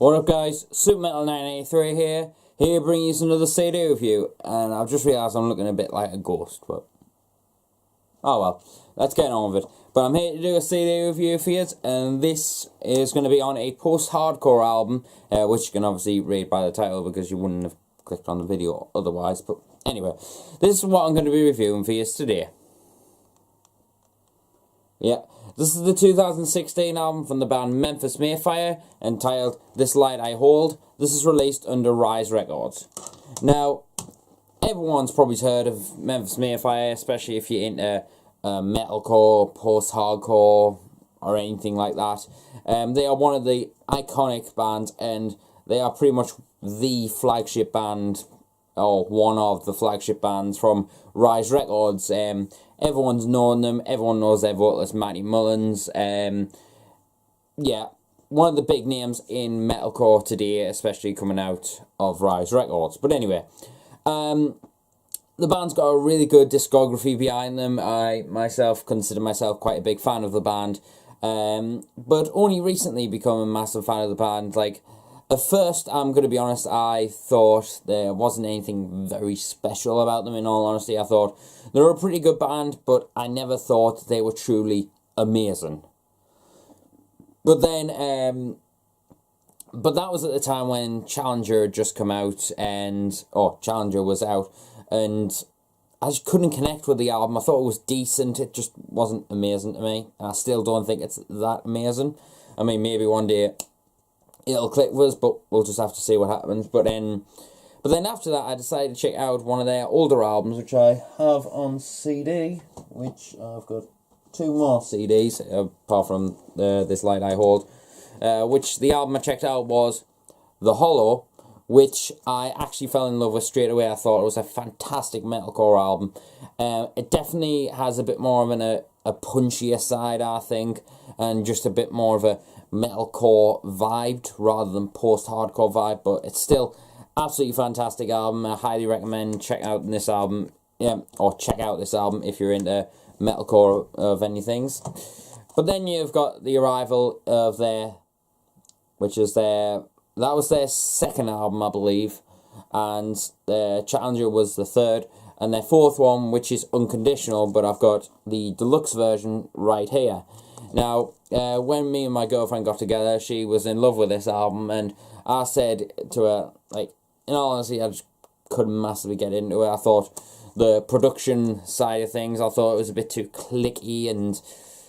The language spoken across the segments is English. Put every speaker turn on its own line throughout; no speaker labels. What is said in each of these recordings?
What up guys, SuperMetal983 here bringing you another CD review, and I've just realised I'm looking a bit like a ghost, but oh well, let's get on with it. But I'm here to do a CD review for you, and this is going to be on a post-hardcore album, which you can obviously read by the title because you wouldn't have clicked on the video otherwise, but anyway, this is what I'm going to be reviewing for you today. Yeah, this is the 2016 album from the band Memphis May Fire, entitled This Light I Hold. This is released under Rise Records. Now, everyone's probably heard of Memphis May Fire, especially if you're into metalcore, post-hardcore, or anything like that. They are one of the iconic bands, and they are pretty much the flagship band, or one of the flagship bands from Rise Records. Everyone's known them, everyone knows their vocalist Matty Mullins. Yeah, one of the big names in metalcore today, especially coming out of Rise Records. But anyway, the band's got a really good discography behind them. I myself consider myself quite a big fan of the band, but only recently become a massive fan of the band. Like, at first, I'm going to be honest, I thought there wasn't anything very special about them, in all honesty. I thought they were a pretty good band, but I never thought they were truly amazing. But then, but that was at the time when Challenger had just come out, Challenger was out, and I just couldn't connect with the album. I thought it was decent, it just wasn't amazing to me. I still don't think it's that amazing. I mean, maybe one day it'll click with us, but we'll just have to see what happens. But then after that, I decided to check out one of their older albums, which I have on CD, which I've got two more CDs, apart from This Light I Hold, which the album I checked out was The Hollow, which I actually fell in love with straight away. I thought it was a fantastic metalcore album. It definitely has a bit more of a punchier side, I think, and just a bit more of a metalcore vibe rather than post-hardcore vibe, but it's still absolutely fantastic album. I highly recommend checking out this album, or check out this album if you're into metalcore of anything. But then you've got the arrival of that was their second album, I believe, and their Challenger was the third, and their fourth one, which is Unconditional, but I've got the deluxe version right here. Now, when me and my girlfriend got together, she was in love with this album, and I said to her, like, in all honesty, I just couldn't massively get into it. I thought the production side of things, I thought it was a bit too clicky, and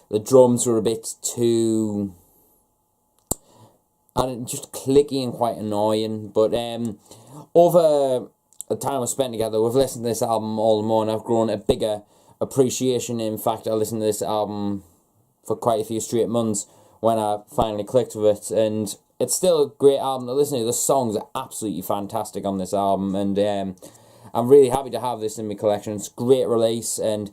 the drums were a bit too, just clicky and quite annoying. But over the time we spent together, we've listened to this album all the more, and I've grown a bigger appreciation. In fact, I listened to this album for quite a few straight months when I finally clicked with it, and it's still a great album to listen to. The songs are absolutely fantastic on this album, and I'm really happy to have this in my collection. It's a great release, and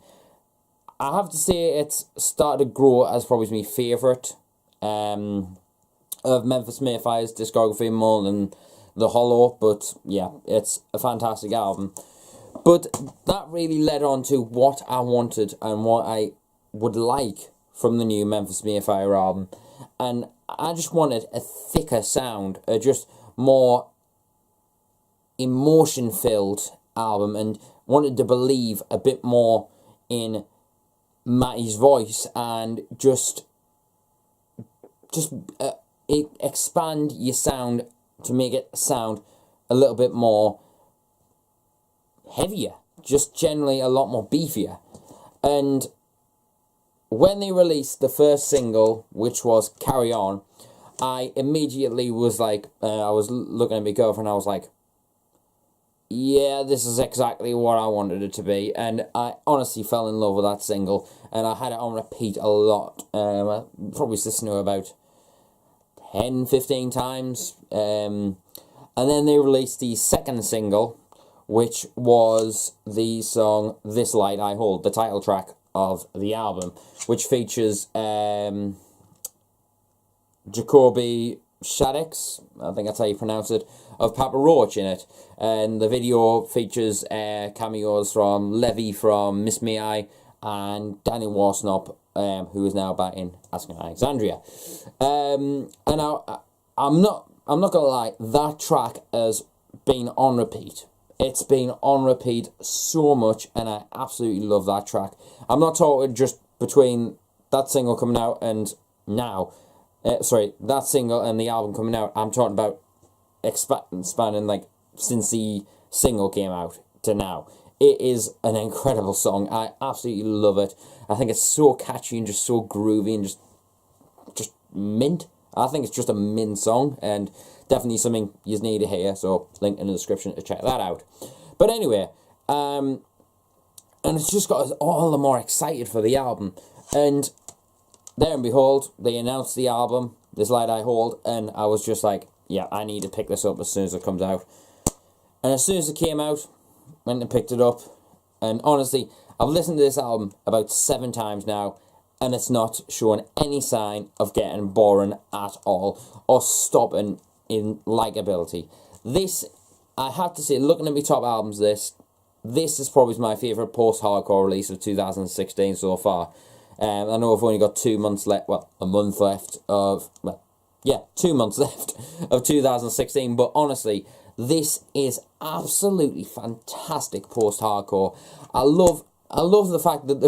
I have to say it's started to grow as probably my favourite of Memphis May Fire's discography, more than The Hollow. But yeah, it's a fantastic album. But that really led on to what I wanted and what I would like from the new Memphis May Fire album, and I just wanted a thicker sound, a just more emotion-filled album, and wanted to believe a bit more in Matty's voice, and just expand your sound to make it sound a little bit more heavier, just generally a lot more beefier. And when they released the first single, which was Carry On, I immediately was like, I was looking at my girlfriend, I was like, yeah, this is exactly what I wanted it to be. And I honestly fell in love with that single, and I had it on repeat a lot. I probably listened to it about 10-15 times. And then they released the second single, which was the song This Light I Hold, the title track of the album, which features Jacoby Shaddix, I think that's how you pronounce it, of Papa Roach in it. And the video features cameos from Levy from Miss Me I and Daniel Warsnop, who is now back in Asking Alexandria. And I'm not I'm not gonna lie, that track has been on repeat. It's been on repeat so much, and I absolutely love that track. I'm not talking just between that single coming out and now. That single and the album coming out. I'm talking about spanning like since the single came out to now. It is an incredible song. I absolutely love it. I think it's so catchy and just so groovy and just mint. I think it's just a mint song, and definitely something you need to hear, so link in the description to check that out. But anyway, and it's just got us all the more excited for the album. And there and behold, they announced the album, This Light I Hold, and I was just like, yeah, I need to pick this up as soon as it comes out. And as soon as it came out, went and picked it up, and honestly, I've listened to this album about 7 times now, and it's not showing any sign of getting boring at all, or stopping in likability. This, I have to say, looking at my top albums, this is probably my favourite post-hardcore release of 2016 so far. I know I've only got 2 months left, well, a month left of, well, yeah, 2 months left of 2016, but honestly, this is absolutely fantastic post-hardcore. I love the fact that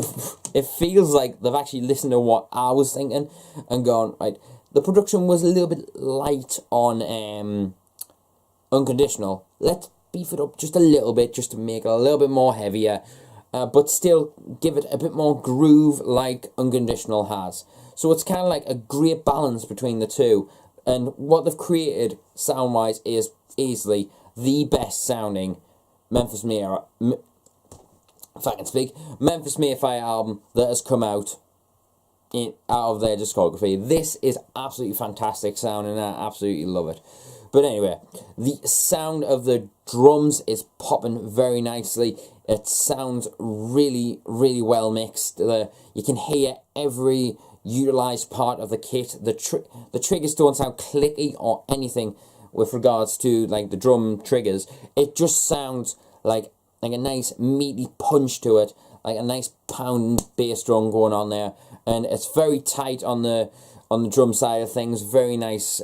it feels like they've actually listened to what I was thinking and gone, right, the production was a little bit light on Unconditional. Let's beef it up just a little bit, just to make it a little bit more heavier, but still give it a bit more groove like Unconditional has. So it's kind of like a great balance between the two, and what they've created sound-wise is easily the best sounding Memphis May Fire album that has come out out of their discography. This is absolutely fantastic sound, and I absolutely love it. But anyway, the sound of the drums is popping very nicely. It sounds really, really well mixed. You can hear every utilised part of the kit. The triggers don't sound clicky or anything with regards to like the drum triggers. It just sounds like a nice meaty punch to it, like a nice pound bass drum going on there, and it's very tight on the drum side of things. Very nice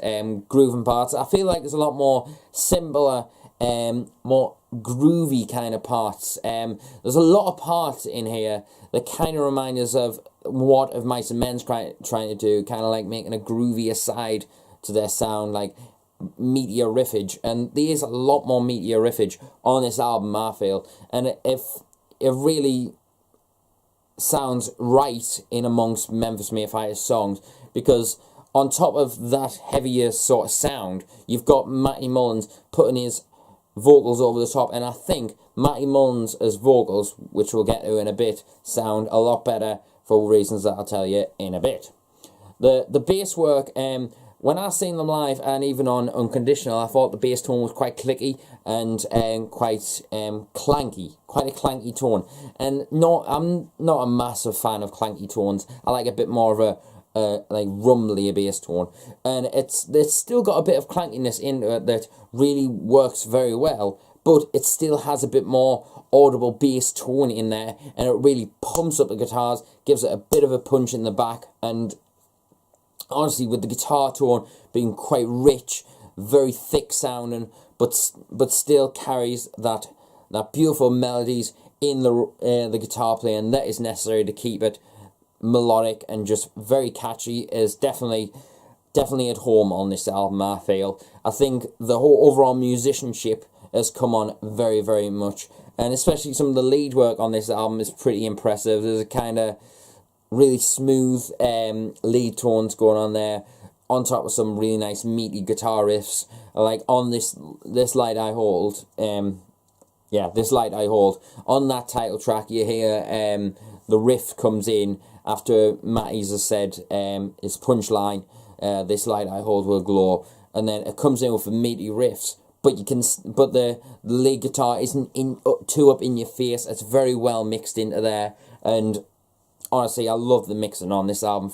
grooving parts. I feel like there's a lot more simpler, more groovy kind of parts. There's a lot of parts in here that kind of remind us of what Of Mice and Men's trying to do, kind of like making a groovier side to their sound, like meteor riffage, and there is a lot more meteor riffage on this album, I feel, and it really sounds right in amongst Memphis May Fire's songs, because on top of that heavier sort of sound, you've got Matty Mullins putting his vocals over the top, and I think Matty Mullins' vocals, which we'll get to in a bit, sound a lot better for reasons that I'll tell you in a bit. The bass work, when I seen them live and even on Unconditional, I thought the bass tone was quite clicky and quite clanky, quite a clanky tone. And no, I'm not a massive fan of clanky tones. I like a bit more of a like rumbly bass tone, and it's still got a bit of clankiness into it that really works very well. But it still has a bit more audible bass tone in there, and it really pumps up the guitars, gives it a bit of a punch in the back, and honestly, with the guitar tone being quite rich, very thick sounding, but still carries that beautiful melodies in the guitar playing that is necessary to keep it melodic and just very catchy, is definitely at home on this album, I feel. I think the whole overall musicianship has come on very, very much, and especially some of the lead work on this album is pretty impressive. There's a kind of really smooth lead tones going on there, on top of some really nice meaty guitar riffs, like on this Light I Hold. This Light I Hold, on that title track, you hear the riff comes in after Matty's has said his punchline, this light I hold will glow, and then it comes in with the meaty riffs, but the lead guitar isn't too up in your face. It's very well mixed into there, and honestly, I love the mixing on this album.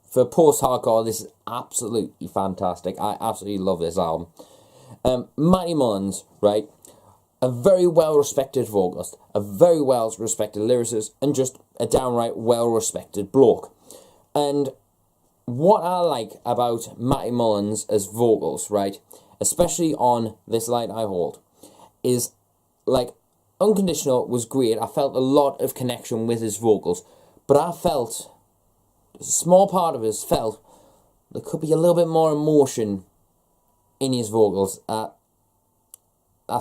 For post-hardcore, this is absolutely fantastic. I absolutely love this album. Matty Mullins, right? A very well-respected vocalist, a very well-respected lyricist, and just a downright well-respected bloke. And what I like about Matty Mullins as vocals, right, especially on This Light I Hold, is, like, Unconditional was great. I felt a lot of connection with his vocals, but I felt, a small part of us felt, there could be a little bit more emotion in his vocals. I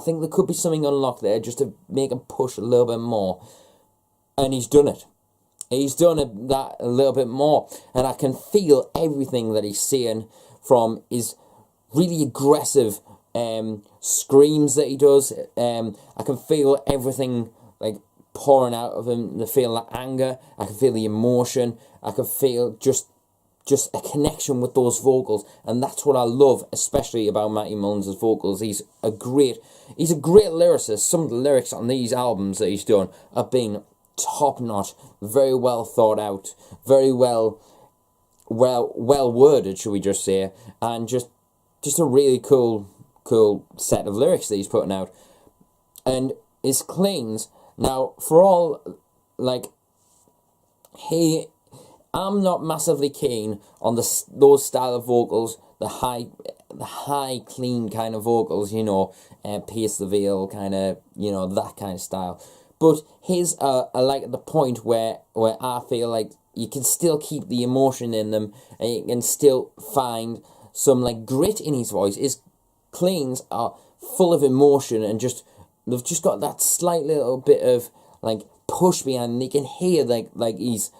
think there could be something unlocked there just to make him push a little bit more. And he's done it. He's done that a little bit more. And I can feel everything that he's saying, from his really aggressive screams that he does. I can feel everything, like, pouring out of him. I feel that anger. I can feel the emotion. I can feel just a connection with those vocals, and that's what I love, especially about Matty Mullins' vocals. He's a great lyricist. Some of the lyrics on these albums that he's done have been top notch, very well thought out, very well worded, should we just say, and just a really cool set of lyrics that he's putting out. And his cleans, now, for all, like, I'm not massively keen on those style of vocals, the high clean kind of vocals, you know, Pierce the Veil kind of, you know, that kind of style. But his are like at the point where I feel like you can still keep the emotion in them, and you can still find some, like, grit in his voice. His cleans are full of emotion, and they've just got that slight little bit of, like, push behind, and you can hear like he's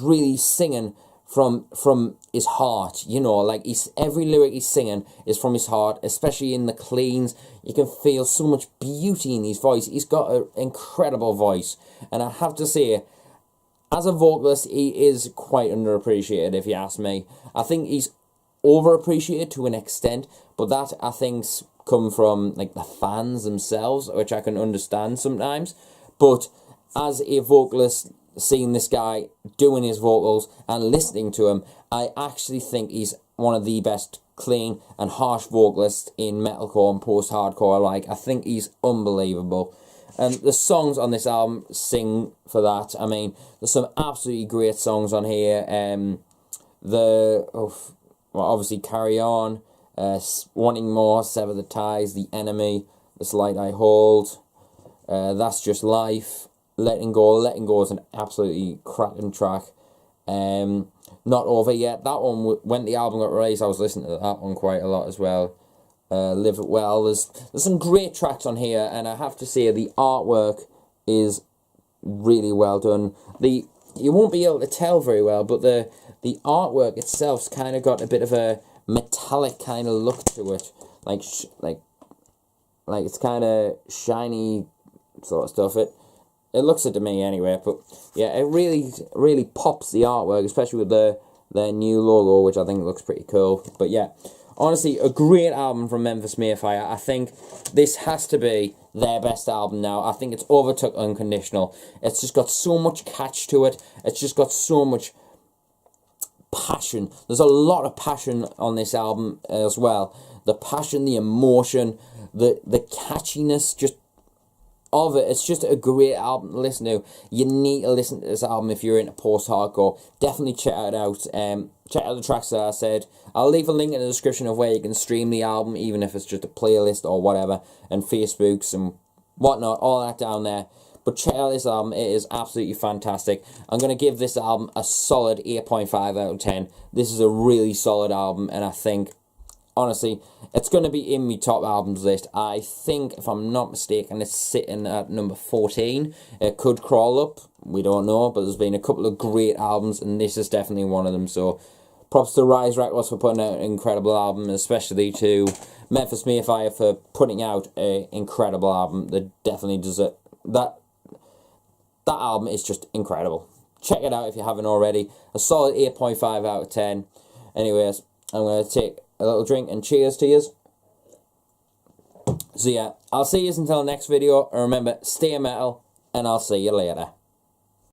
really singing from his heart, you know, like, every lyric he's singing is from his heart, especially in the cleans. You can feel so much beauty in his voice. He's got an incredible voice, and I have to say, as a vocalist, he is quite underappreciated, if you ask me. I think he's overappreciated to an extent, but that, I think's come from, like, the fans themselves, which I can understand sometimes. But as a vocalist, seeing this guy doing his vocals and listening to him, I actually think he's one of the best clean and harsh vocalists in metalcore and post-hardcore alike. I think he's unbelievable. And the songs on this album sing for that. I mean, there's some absolutely great songs on here. Obviously Carry On, Wanting More, Sever the Ties, The Enemy, This Light I Hold, That's Just Life, Letting Go is an absolutely cracking track. Not Over Yet, that one, when the album got released, I was listening to that one quite a lot as well. Live It Well, there's some great tracks on here, and I have to say the artwork is really well done. You won't be able to tell very well, but the artwork itself's kind of got a bit of a metallic kind of look to it, like it's kind of shiny sort of stuff. It looks it to me anyway, but yeah, it really pops the artwork, especially with their new logo, which I think looks pretty cool. But yeah, honestly, a great album from Memphis May Fire. I think this has to be their best album now. I think it's overtook Unconditional. It's just got so much catch to it. It's just got so much passion. There's a lot of passion on this album as well. The passion, the emotion, the catchiness, just of it. It's just a great album to listen to. You need to listen to this album if you're into post-hardcore. Definitely check it out. Check out the tracks that I said. I'll leave a link in the description of where you can stream the album, even if it's just a playlist or whatever, and Facebooks and whatnot, all that down there. But check out this album. It is absolutely fantastic. I'm going to give this album a solid 8.5 out of 10. This is a really solid album, and I think, honestly, it's going to be in my top albums list. I think, if I'm not mistaken, it's sitting at number 14. It could crawl up. We don't know, but there's been a couple of great albums, and this is definitely one of them. So, props to Rise Records for putting out an incredible album, especially to Memphis May Fire for putting out an incredible album. They definitely deserve that. That album is just incredible. Check it out if you haven't already. A solid 8.5 out of 10. Anyways, I'm going to take a little drink and cheers to yous. So yeah, I'll see yous until the next video. And remember, stay metal, and I'll see you later.